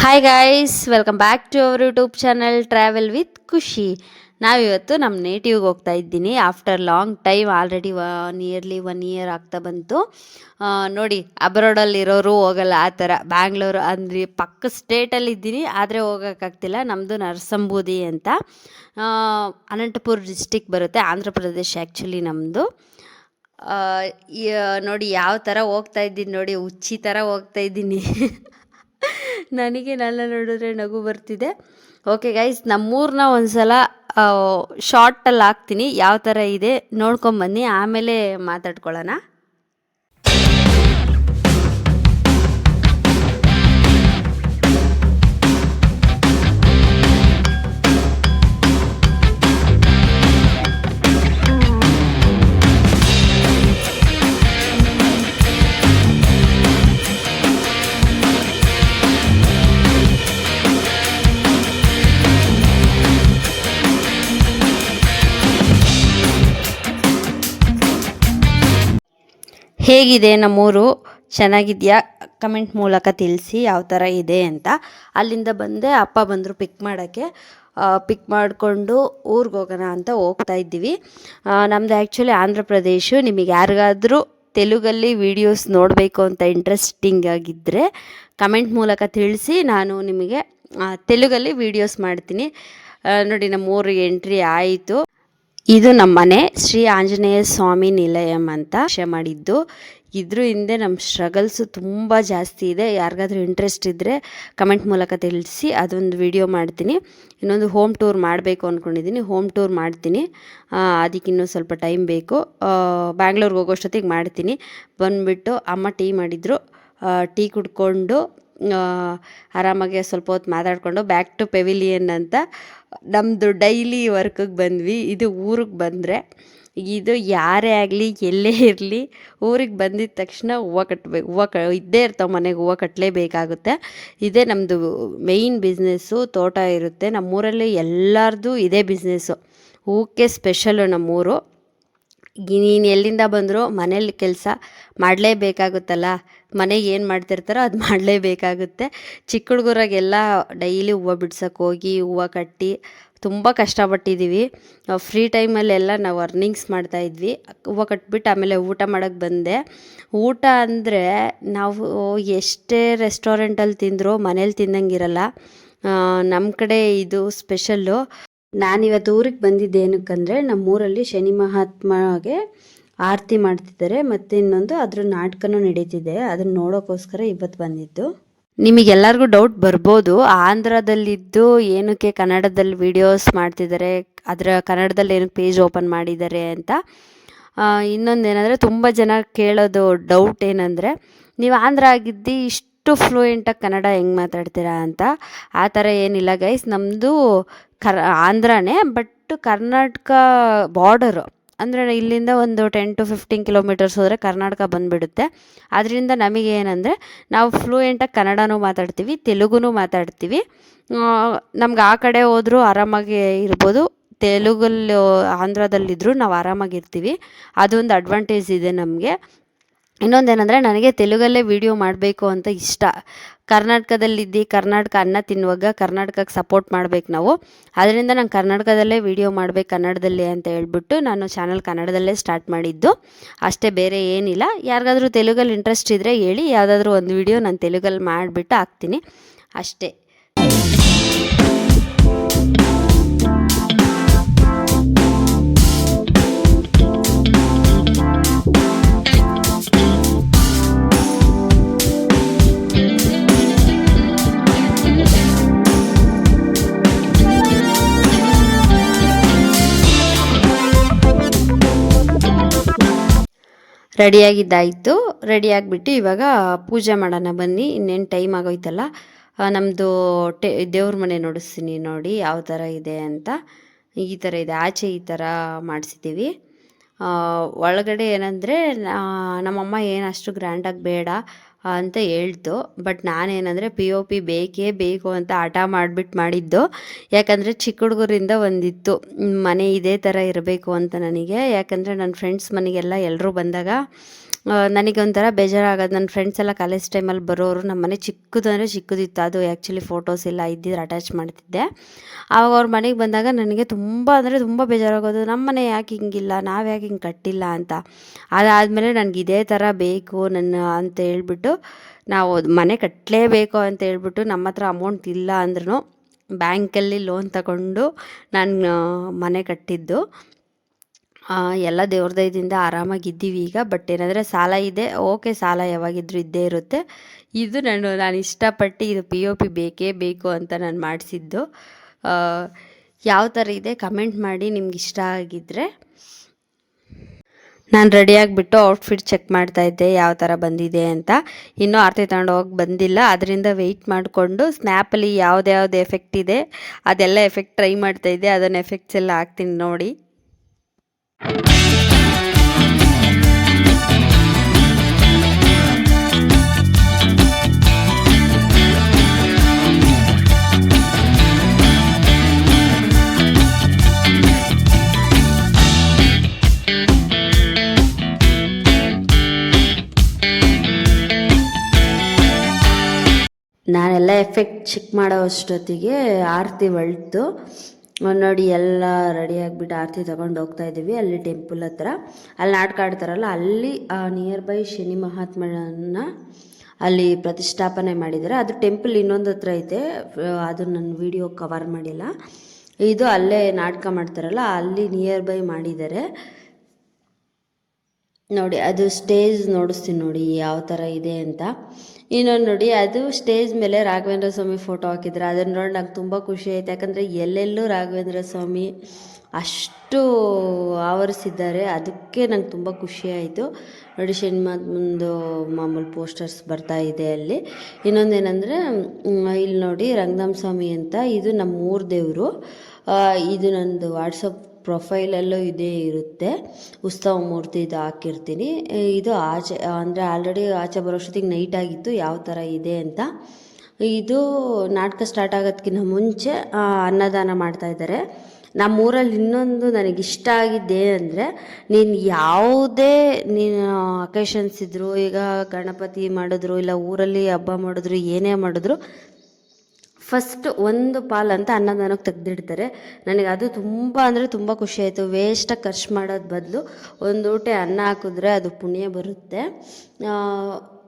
Hi guys, welcome back to our YouTube channel travel with Khushi. ನಾವಿವತ್ತು ನಮ್ಮ ನೇಟಿವ್ಗೆ ಹೋಗ್ತಾ ಇದ್ದೀನಿ. After long time, already nearly 1 year ಆಗ್ತಾ ಬಂತು. ನೋಡಿ, ಅಬ್ರಾಡಲ್ಲಿರೋರು ಹೋಗಲ್ಲ ಆ ಥರ. ಬ್ಯಾಂಗ್ಳೂರು ಅಂದರೆ ಪಕ್ಕ ಸ್ಟೇಟಲ್ಲಿ ಇದ್ದೀನಿ, ಆದರೆ ಹೋಗೋಕ್ಕಾಗ್ತಿಲ್ಲ. ನಮ್ಮದು ನರಸಂಬೂದಿ ಅಂತ, ಅನಂತಪುರ ಡಿಸ್ಟಿಕ್ ಬರುತ್ತೆ, ಆಂಧ್ರ ಪ್ರದೇಶ್ ಆ್ಯಕ್ಚುಲಿ ನಮ್ಮದು. ನೋಡಿ ಯಾವ ಥರ ಹೋಗ್ತಾ ಇದ್ದೀನಿ, ನೋಡಿ ಹುಚ್ಚಿ ಥರ ಹೋಗ್ತಾ ಇದ್ದೀನಿ. ನನಗೆ ನನ್ನ ನೋಡಿದ್ರೆ ನಗು ಬರ್ತಿದೆ. ಓಕೆ ಗೈಸ್, ನಮ್ಮೂರನ್ನ ಒಂದು ಸಲ ಶಾರ್ಟಲ್ಲಿ ಹಾಕ್ತೀನಿ, ಯಾವ ಥರ ಇದೆ ನೋಡ್ಕೊಂಬನ್ನಿ, ಆಮೇಲೆ ಮಾತಾಡ್ಕೊಳ್ಳೋಣ. ಹೇಗಿದೆ ನಮ್ಮೂರು? ಚೆನ್ನಾಗಿದೆಯಾ? ಕಮೆಂಟ್ ಮೂಲಕ ತಿಳಿಸಿ ಯಾವ ಥರ ಇದೆ ಅಂತ. ಅಲ್ಲಿಂದ ಬಂದೆ, ಅಪ್ಪ ಬಂದರು ಪಿಕ್ ಮಾಡೋಕ್ಕೆ. ಪಿಕ್ ಮಾಡಿಕೊಂಡು ಊರಿಗೆ ಹೋಗೋಣ ಅಂತ ಹೋಗ್ತಾ ಇದ್ದೀವಿ. ನಮ್ಮದು ಆ್ಯಕ್ಚುಲಿ ಆಂಧ್ರ ಪ್ರದೇಶ. ನಿಮಗೆ ಯಾರಿಗಾದರೂ ತೆಲುಗಲ್ಲಿ ವೀಡಿಯೋಸ್ ನೋಡಬೇಕು ಅಂತ ಇಂಟ್ರೆಸ್ಟಿಂಗ್ ಆಗಿದ್ದರೆ ಕಮೆಂಟ್ ಮೂಲಕ ತಿಳಿಸಿ, ನಾನು ನಿಮಗೆ ತೆಲುಗಲ್ಲಿ ವೀಡಿಯೋಸ್ ಮಾಡ್ತೀನಿ. ನೋಡಿ, ನಮ್ಮ ಊರಿಗೆ ಎಂಟ್ರಿ ಆಯಿತು. ಇದು ನಮ್ಮ ಮನೆ, ಶ್ರೀ ಆಂಜನೇಯ ಸ್ವಾಮಿ ನಿಲಯಂ ಅಂತ ಮಾಡಿದ್ದು. ಇದ್ರ ಹಿಂದೆ ನಮ್ಮ ಸ್ಟ್ರಗಲ್ಸು ತುಂಬ ಜಾಸ್ತಿ ಇದೆ. ಯಾರಿಗಾದ್ರೂ ಇಂಟ್ರೆಸ್ಟ್ ಇದ್ದರೆ ಕಮೆಂಟ್ ಮೂಲಕ ತಿಳಿಸಿ, ಅದೊಂದು ವಿಡಿಯೋ ಮಾಡ್ತೀನಿ. ಇನ್ನೊಂದು ಹೋಮ್ ಟೂರ್ ಮಾಡಬೇಕು ಅಂದ್ಕೊಂಡಿದ್ದೀನಿ, ಹೋಮ್ ಟೂರ್ ಮಾಡ್ತೀನಿ. ಅದಕ್ಕಿನ್ನೂ ಸ್ವಲ್ಪ ಟೈಮ್ ಬೇಕು. ಬ್ಯಾಂಗ್ಳೂರ್ಗೆ ಹೋಗೋಷ್ಟೊತ್ತಿಗೆ ಮಾಡ್ತೀನಿ. ಬಂದುಬಿಟ್ಟು ಅಮ್ಮ ಟೀ ಮಾಡಿದರು, ಟೀ ಕುಡ್ಕೊಂಡು ಆರಾಮಾಗಿ ಸ್ವಲ್ಪ ಹೊತ್ತು ಮಾತಾಡಿಕೊಂಡು ಬ್ಯಾಕ್ ಟು ಪೆವಿಲಿಯನ್ ಅಂತ ನಮ್ಮದು ಡೈಲಿ ವರ್ಕಿಗೆ ಬಂದ್ವಿ. ಇದು ಊರಿಗೆ ಬಂದರೆ, ಇದು ಯಾರೇ ಆಗಲಿ ಎಲ್ಲೇ ಇರಲಿ, ಊರಿಗೆ ಬಂದಿದ್ದ ತಕ್ಷಣ ಹೂವು ಕಟ್ಟಬೇಕು. ಇದ್ದೇ ಇರ್ತಾವೆ ಮನೆಗೆ, ಹೂವು ಕಟ್ಟಲೇಬೇಕಾಗುತ್ತೆ. ಇದೇ ನಮ್ಮದು ಮೇಯ್ನ್ ಬಿಸ್ನೆಸ್ಸು. ತೋಟ ಇರುತ್ತೆ ನಮ್ಮೂರಲ್ಲಿ, ಎಲ್ಲರದು ಇದೇ ಬಿಸ್ನೆಸ್ಸು. ಹೂಕ್ಕೆ ಸ್ಪೆಷಲ್ಲು ನಮ್ಮೂರು. ನೀನು ಎಲ್ಲಿಂದ ಬಂದರೂ ಮನೇಲಿ ಕೆಲಸ ಮಾಡಲೇಬೇಕಾಗುತ್ತಲ್ಲ, ಮನೆಗೆ ಏನು ಮಾಡ್ತಿರ್ತಾರೋ ಅದು ಮಾಡಲೇಬೇಕಾಗುತ್ತೆ. ಚಿಕ್ಕ ಹುಡುಗರಾಗೆಲ್ಲ ಡೈಲಿ ಹೂವು ಬಿಡ್ಸೋಕ್ಕೆ ಹೋಗಿ ಹೂವು ಕಟ್ಟಿ ತುಂಬ ಕಷ್ಟಪಟ್ಟಿದ್ದೀವಿ. ಫ್ರೀ ಟೈಮಲ್ಲೆಲ್ಲ ನಾವು ಅರ್ನಿಂಗ್ಸ್ ಮಾಡ್ತಾಯಿದ್ವಿ. ಹೂವು ಕಟ್ಬಿಟ್ಟು ಆಮೇಲೆ ಊಟ ಮಾಡೋಕ್ಕೆ ಬಂದೆ. ಊಟ ಅಂದರೆ ನಾವು ಎಷ್ಟೇ ರೆಸ್ಟೋರೆಂಟಲ್ಲಿ ತಿಂದರೂ ಮನೇಲಿ ತಿನ್ನಂಗಿರಲ್ಲ. ನಮ್ಮ ಕಡೆ ಇದು ಸ್ಪೆಷಲ್ಲು. ನಾನಿವತ್ತು ಊರಿಗೆ ಬಂದಿದ್ದೆ ಏನಕ್ಕಂದರೆ, ನಮ್ಮೂರಲ್ಲಿ ಶನಿ ಮಹಾತ್ಮಗೆ ಆರತಿ ಮಾಡ್ತಿದ್ದಾರೆ, ಮತ್ತು ಇನ್ನೊಂದು ಅದ್ರ ನಾಟಕನೂ ನಡೀತಿದೆ. ಅದನ್ನು ನೋಡೋಕ್ಕೋಸ್ಕರ ಇವತ್ತು ಬಂದಿದ್ದು. ನಿಮಗೆಲ್ಲರಿಗೂ ಡೌಟ್ ಬರ್ಬೋದು, ಆಂಧ್ರದಲ್ಲಿದ್ದು ಏನಕ್ಕೆ ಕನ್ನಡದಲ್ಲಿ ವೀಡಿಯೋಸ್ ಮಾಡ್ತಿದ್ದಾರೆ, ಅದರ ಕನ್ನಡದಲ್ಲಿ ಏನಕ್ಕೆ ಪೇಜ್ ಓಪನ್ ಮಾಡಿದ್ದಾರೆ ಅಂತ. ಇನ್ನೊಂದೇನೆಂದರೆ, ತುಂಬ ಜನ ಕೇಳೋದು ಡೌಟ್ ಏನಂದರೆ, ನೀವು ಆಂಧ್ರ ಆಗಿದ್ದು ಇಷ್ಟು ಫ್ಲೂಯೆಂಟಾಗಿ ಕನ್ನಡ ಹೆಂಗೆ ಮಾತಾಡ್ತೀರಾ ಅಂತ. ಆ ಥರ ಏನಿಲ್ಲ ಗೈಸ್, ನಮ್ಮದು ಆಂಧ್ರನೇ, ಬಟ್ ಕರ್ನಾಟಕ ಬಾರ್ಡರು. ಅಂದರೆ ಇಲ್ಲಿಂದ ಒಂದು 10 to 15 ಕಿಲೋಮೀಟರ್ಸ್ ಹೋದರೆ ಕರ್ನಾಟಕ ಬಂದುಬಿಡುತ್ತೆ. ಅದರಿಂದ ನಮಗೇನೆಂದರೆ, ನಾವು ಫ್ಲೂಯೆಂಟಾಗಿ ಕನ್ನಡನೂ ಮಾತಾಡ್ತೀವಿ, ತೆಲುಗುನೂ ಮಾತಾಡ್ತೀವಿ. ನಮ್ಗೆ ಆ ಕಡೆ ಹೋದರೂ ಆರಾಮಾಗಿ ಇರ್ಬೋದು, ತೆಲುಗಲ್ಲಿ ಆಂಧ್ರದಲ್ಲಿದ್ದರೂ ನಾವು ಆರಾಮಾಗಿರ್ತೀವಿ. ಅದೊಂದು ಅಡ್ವಾಂಟೇಜ್ ಇದೆ ನಮಗೆ. ಇನ್ನೊಂದೇನೆಂದರೆ, ನನಗೆ ತೆಲುಗಲ್ಲೇ ವೀಡಿಯೋ ಮಾಡಬೇಕು ಅಂತ ಇಷ್ಟ. ಕರ್ನಾಟಕದಲ್ಲಿದ್ದು ಕರ್ನಾಟಕ ಅನ್ನ ತಿನ್ನುವಾಗ ಕರ್ನಾಟಕಕ್ಕೆ ಸಪೋರ್ಟ್ ಮಾಡಬೇಕು ನಾವು. ಅದರಿಂದ ನಾನು ಕರ್ನಾಟಕದಲ್ಲೇ ವೀಡಿಯೋ ಮಾಡಬೇಕು ಕನ್ನಡದಲ್ಲಿ ಅಂತ ಹೇಳ್ಬಿಟ್ಟು ನಾನು ಚಾನಲ್ ಕನ್ನಡದಲ್ಲೇ ಸ್ಟಾರ್ಟ್ ಮಾಡಿದ್ದು ಅಷ್ಟೇ, ಬೇರೆ ಏನಿಲ್ಲ. ಯಾರಿಗಾದ್ರೂ ತೆಲುಗಲ್ಲಿ ಇಂಟ್ರೆಸ್ಟ್ ಇದ್ದರೆ ಹೇಳಿ, ಯಾವುದಾದ್ರೂ ಒಂದು ವೀಡಿಯೋ ನಾನು ತೆಲುಗಲ್ಲಿ ಮಾಡಿಬಿಟ್ಟು ಹಾಕ್ತೀನಿ ಅಷ್ಟೇ. ರೆಡಿಯಾಗಿದ್ದಾಯಿತು. ರೆಡಿಯಾಗಿಬಿಟ್ಟು ಇವಾಗ ಪೂಜೆ ಮಾಡೋಣ ಬನ್ನಿ, ಇನ್ನೇನು ಟೈಮ್ ಆಗೋಯ್ತಲ್ಲ. ನಮ್ಮದು ದೇವ್ರ ಮನೆ ನೋಡಿಸ್ತೀನಿ ನೋಡಿ ಯಾವ ಥರ ಇದೆ ಅಂತ. ಈ ಥರ ಇದೆ, ಆಚೆ ಈ ಥರ ಮಾಡಿಸಿದ್ದೀವಿ. ಒಳಗಡೆ ಏನಂದರೆ, ನಮ್ಮಮ್ಮ ಏನು ಅಷ್ಟು ಗ್ರ್ಯಾಂಡಾಗಿ ಬೇಡ ಅಂತ ಹೇಳ್ತು. ಬಟ್ ನಾನೇನಂದರೆ POP ಬೇಕೇ ಬೇಕು ಅಂತ ಹಠ ಮಾಡಿಬಿಟ್ಟು ಮಾಡಿದ್ದು. ಯಾಕಂದರೆ ಚಿಕ್ಕ ಹುಡುಗರಿಂದ ಒಂದಿತ್ತು, ಮನೆ ಇದೇ ಥರ ಇರಬೇಕು ಅಂತ ನನಗೆ. ಯಾಕಂದರೆ ನನ್ನ ಫ್ರೆಂಡ್ಸ್ ಮನೆಗೆಲ್ಲ ಎಲ್ಲರೂ ಬಂದಾಗ ನನಗೊಂಥರ ಬೇಜಾರಾಗೋದು. ನನ್ನ ಫ್ರೆಂಡ್ಸ್ ಎಲ್ಲ ಕಾಲೇಜ್ ಟೈಮಲ್ಲಿ ಬರೋರು. ನಮ್ಮ ಮನೆ ಚಿಕ್ಕದಂದರೆ ಚಿಕ್ಕದಿತ್ತು, ಅದು ಆ್ಯಕ್ಚುಲಿ ಫೋಟೋಸ್ ಎಲ್ಲ ಇದ್ದಿದ್ರೆ ಅಟ್ಯಾಚ್ ಮಾಡ್ತಿದ್ದೆ. ಆವಾಗ ಅವ್ರ ಮನೆಗೆ ಬಂದಾಗ ನನಗೆ ತುಂಬ ಅಂದರೆ ತುಂಬ ಬೇಜಾರಾಗೋದು. ನಮ್ಮ ಮನೆ ಯಾಕೆ ಹಿಂಗಿಲ್ಲ, ನಾವು ಯಾಕೆ ಹಿಂಗೆ ಕಟ್ಟಿಲ್ಲ ಅಂತ. ಅದಾದಮೇಲೆ ನನಗೆ ಇದೇ ಥರ ಬೇಕು ಅಂತ ಹೇಳ್ಬಿಟ್ಟು, ನಾವು ಮನೆ ಕಟ್ಟಲೇಬೇಕು ಅಂತ ಹೇಳ್ಬಿಟ್ಟು ನಮ್ಮ ಹತ್ರ ಅಮೌಂಟ್ ಇಲ್ಲ ಅಂದ್ರೂ ಬ್ಯಾಂಕಲ್ಲಿ ಲೋನ್ ತಗೊಂಡು ನಾನು ಮನೆ ಕಟ್ಟಿದ್ದು. ಎಲ್ಲ ದೇವ್ರ ದಯದಿಂದ ಆರಾಮಾಗಿದ್ದೀವಿ ಈಗ. ಬಟ್ ಏನಂದರೆ ಸಾಲ ಇದೆ. ಓಕೆ, ಸಾಲ ಯಾವಾಗಿದ್ರೂ ಇದ್ದೇ ಇರುತ್ತೆ. ಇದು ನಾನು ಇಷ್ಟಪಟ್ಟು ಇದು POP ಬೇಕೇ ಬೇಕು ಅಂತ ನಾನು ಮಾಡಿಸಿದ್ದು. ಯಾವ ಥರ ಇದೆ ಕಮೆಂಟ್ ಮಾಡಿ ನಿಮ್ಗೆ ಇಷ್ಟ ಆಗಿದ್ದರೆ. ನಾನು ರೆಡಿಯಾಗಿಬಿಟ್ಟು ಔಟ್ಫಿಟ್ ಚೆಕ್ ಮಾಡ್ತಾಯಿದ್ದೆ ಯಾವ ಥರ ಬಂದಿದೆ ಅಂತ. ಇನ್ನೂ ಆರತಿ ತಗೊಂಡು ಹೋಗಿ ಬಂದಿಲ್ಲ, ಅದರಿಂದ ವೆಯ್ಟ್ ಮಾಡಿಕೊಂಡು ಸ್ನ್ಯಾಪಲ್ಲಿ ಯಾವ್ದು ಎಫೆಕ್ಟ್ ಇದೆ ಅದೆಲ್ಲ ಎಫೆಕ್ಟ್ ಟ್ರೈ ಮಾಡ್ತಾಯಿದ್ದೆ. ಅದನ್ನು ಎಫೆಕ್ಟ್ಸ್ ಎಲ್ಲ ಹಾಕ್ತೀನಿ ನೋಡಿ. ನಾನೆಲ್ಲ ಎಫೆಕ್ಟ್ ಚೆಕ್ ಮಾಡೋ ಅಷ್ಟೊತ್ತಿಗೆ ಆರತಿ ಹೊಳ್ತು. ನೋಡಿ ಎಲ್ಲ ರೆಡಿಯಾಗಿಬಿಟ್ಟು ಆರತಿ ತಗೊಂಡು ಹೋಗ್ತಾ ಇದ್ದೀವಿ. ಅಲ್ಲಿ ಟೆಂಪಲ್ ಹತ್ರ ಅಲ್ಲಿ ನಾಟಕ ಆಡ್ತಾರಲ್ಲ, ಅಲ್ಲಿ ನಿಯರ್ ಬೈ ಶನಿ ಮಹಾತ್ಮನ ಅಲ್ಲಿ ಪ್ರತಿಷ್ಠಾಪನೆ ಮಾಡಿದ್ದಾರೆ. ಅದು ಟೆಂಪಲ್ ಇನ್ನೊಂದು ಹತ್ರ ಐತೆ, ಅದು ನನ್ನ ವಿಡಿಯೋ ಕವರ್ ಮಾಡಿಲ್ಲ. ಇದು ಅಲ್ಲೇ ನಾಟಕ ಮಾಡ್ತಾರಲ್ಲ ಅಲ್ಲಿ ನಿಯರ್ ಬೈ ಮಾಡಿದ್ದಾರೆ ನೋಡಿ. ಅದು ಸ್ಟೇಜ್ ನೋಡಿಸ್ತೀನಿ ನೋಡಿ ಯಾವ ಥರ ಇದೆ ಅಂತ. ಇನ್ನೊಂದು ನೋಡಿ, ಅದು ಸ್ಟೇಜ್ ಮೇಲೆ ರಾಘವೇಂದ್ರ ಸ್ವಾಮಿ ಫೋಟೋ ಹಾಕಿದ್ರು. ಅದನ್ನು ನೋಡಿ ನಂಗೆ ತುಂಬ ಖುಷಿ ಆಯ್ತು. ಯಾಕಂದರೆ ಎಲ್ಲೆಲ್ಲೂ ರಾಘವೇಂದ್ರ ಸ್ವಾಮಿ ಅಷ್ಟು ಆವರಿಸಿದ್ದಾರೆ, ಅದಕ್ಕೆ ನಂಗೆ ತುಂಬ ಖುಷಿ ಆಯಿತು ನೋಡಿ. ಶನಿಮಹಾತ್ಮಂದು ಮಾಮೂಲು ಪೋಸ್ಟರ್ಸ್ ಬರ್ತಾ ಇದೆ ಅಲ್ಲಿ. ಇನ್ನೊಂದೇನೆಂದರೆ ಇಲ್ಲಿ ನೋಡಿ ರಂಗನಾಥ ಸ್ವಾಮಿ ಅಂತ, ಇದು ನಮ್ಮ ಊರ ದೇವರು. ಇದು ನಂದು ವಾಟ್ಸಪ್ ಪ್ರೊಫೈಲಲ್ಲೂ ಇದೇ ಇರುತ್ತೆ, ಉತ್ಸವ ಮೂರ್ತಿ ಇದು ಹಾಕಿರ್ತೀನಿ. ಇದು ಆಚೆ ಅಂದರೆ ಆಲ್ರೆಡಿ ಆಚೆ ಬರೋಷ್ಟೊತ್ತಿಗೆ ನೈಟ್ ಆಗಿತ್ತು ಯಾವ ಥರ ಇದೆ ಅಂತ. ಇದು ನಾಟಕ ಸ್ಟಾರ್ಟ್ ಆಗೋದಕ್ಕಿಂತ ಮುಂಚೆ ಅನ್ನದಾನ ಮಾಡ್ತಾಯಿದ್ದಾರೆ. ನಮ್ಮೂರಲ್ಲಿ ಇನ್ನೊಂದು ನನಗಿಷ್ಟ ಆಗಿದ್ದೇನೆಂದರೆ, ಯಾವುದೇ ಅಕೇಶನ್ಸ್ ಇದ್ದರೂ, ಈಗ ಗಣಪತಿ ಮಾಡಿದ್ರು ಇಲ್ಲ ಊರಲ್ಲಿ ಹಬ್ಬ ಮಾಡಿದ್ರು ಏನೇ ಮಾಡಿದ್ರು ಫಸ್ಟ್ ಒಂದು ಪಾಲಂತ ಅನ್ನದಾನಕ್ಕೆ ತೆಗೆದಿಡ್ತಾರೆ. ನನಗೆ ಅದು ತುಂಬ ಅಂದರೆ ತುಂಬ ಖುಷಿ ಆಯಿತು. ವೇಸ್ಟಾಗಿ ಖರ್ಚು ಮಾಡೋದು ಬದಲು ಒಂದು ಊಟ ಅನ್ನ ಹಾಕಿದ್ರೆ ಅದು ಪುಣ್ಯ ಬರುತ್ತೆ.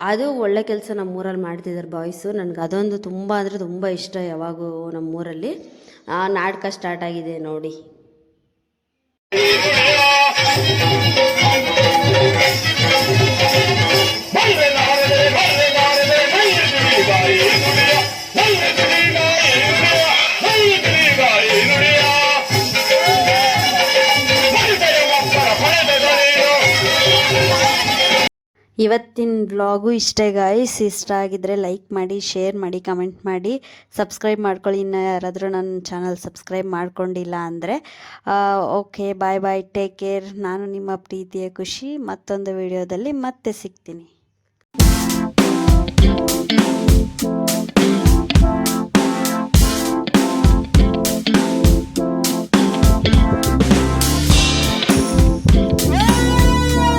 ಅದು ಒಳ್ಳೆ ಕೆಲಸ ನಮ್ಮೂರಲ್ಲಿ ಮಾಡ್ತಿದ್ದಾರೆ ಬಾಯ್ಸು. ನನಗೆ ಅದೊಂದು ತುಂಬ ಅಂದರೆ ತುಂಬ ಇಷ್ಟ. ಯಾವಾಗೂ ನಮ್ಮೂರಲ್ಲಿ ನಾಟಕ ಸ್ಟಾರ್ಟ್ ಆಗಿದೆ ನೋಡಿ. ಇವತ್ತಿನ ವ್ಲಾಗು ಇಷ್ಟೇ ಗಾಯ್ಸ್. ಇಷ್ಟ ಆಗಿದ್ದರೆ ಲೈಕ್ ಮಾಡಿ, ಶೇರ್ ಮಾಡಿ, ಕಮೆಂಟ್ ಮಾಡಿ, ಸಬ್ಸ್ಕ್ರೈಬ್ ಮಾಡ್ಕೊಳ್ಳಿ. ಇನ್ನು ಯಾರಾದರೂ ನನ್ನ ಚಾನಲ್ ಸಬ್ಸ್ಕ್ರೈಬ್ ಮಾಡ್ಕೊಂಡಿಲ್ಲ ಅಂದರೆ. ಓಕೆ, ಬಾಯ್ ಬಾಯ್, ಟೇಕ್ ಕೇರ್. ನಾನು ನಿಮ್ಮ ಪ್ರೀತಿಯ ಖುಷಿ. ಮತ್ತೊಂದು ವಿಡಿಯೋದಲ್ಲಿ ಮತ್ತೆ ಸಿಗ್ತೀನಿ.